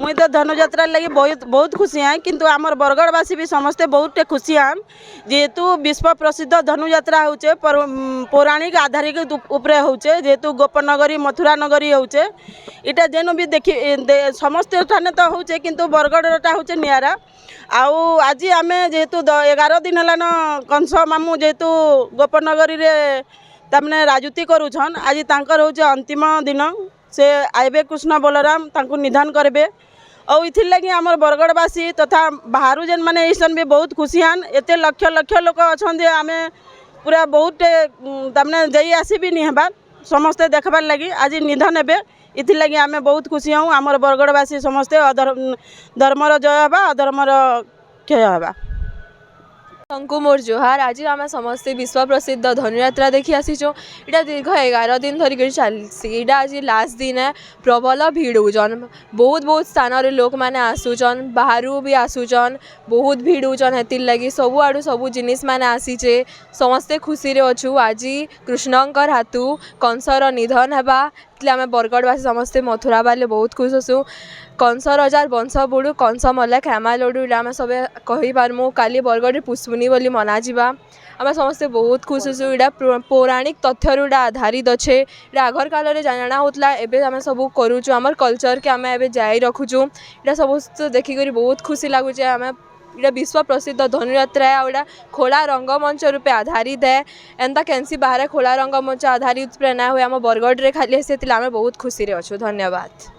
मुई तो धनुयात्रा लगी बहुत बहुत खुशी हाँ किंतु आमर बरगढ़वासी भी समस्ते बहुत खुशी हाँ जेहेतु विश्व प्रसिद्ध धनुयात्रा होचे पौराणिक आधारिक उपरे होचे जेहेतु गोपनगरी मथुरा नगरी होचे इटा जेनु भी देखी समस्त ठाने तो होचे किंतु बरगढ़टा होचे नियारा आउ आज आम जेहेतु 11 दिन है कंस मामू जेहेतु गोपनगरी रे तमने राजूती करुछन आज तांकर होचे अंतिम दिन से आइबे कृष्ण बलराम तांको निधान करबे और इथिर लगी आमर बरगढ़वासी तथा बाहर जेन माने ईसन भी बहुत खुशी हाँ एते लक्ष लक्ष लोक अच्छा आम पूरा बहुत तमने जाई आसी भी नहीं हेबार समस्ते देखबार लगी आज निधन हेबे इथिर लगी आम बहुत खुशी हूँ आमर बरगढ़वासी समस्ते धर्मर जय हवा अधर्मर क्षय हवा। शंकु मोर जोहार आज आम समस्ते विश्व प्रसिद्ध धनुयात्रा देखी आसीचु इटा दीर्घ 11 दिन धरिक चलसी इटा आज लास्ट दिन है प्रबल भीड़ होजन बहुत स्थान लोक मैंने आसुचन बाहर भी आसुचन बहुत भीड़ होजन हेतिर लगी सबु आड़ू सबू जिनिस मैंने आसीचे समस्ते खुशी रे अछु आज कृष्णंकर हाथू कंसर निधन हेबा आम बरगढ़वासी समस्ते मथुरा बाले बहुत खुश असु कंस रजार वंश बुड़ू कंस मल्ला क्षमा लड़ू आम सब कही पारमु काली बरगढ़ पुष्पुनी बोली मना जावा आम समस्ते बहुत खुश असु इटा पौराणिक तथ्य आधारित अच्छे इटा आगर काल में जाना होता एवं आम सब करुचु आमर कल्चर के आम एवं जारी रखुचु इटा समस्त देखिक बहुत खुशी लगुच आम इटा विश्व प्रसिद्ध धनुयात्रा है और खोला रंगमंच रूपे आधारित है एंता कैंसी बाहर खोला रंगमंच आधारित ना हुए आम बरगढ़ खाली से आम बहुत खुशी रे अच्छु। धन्यवाद।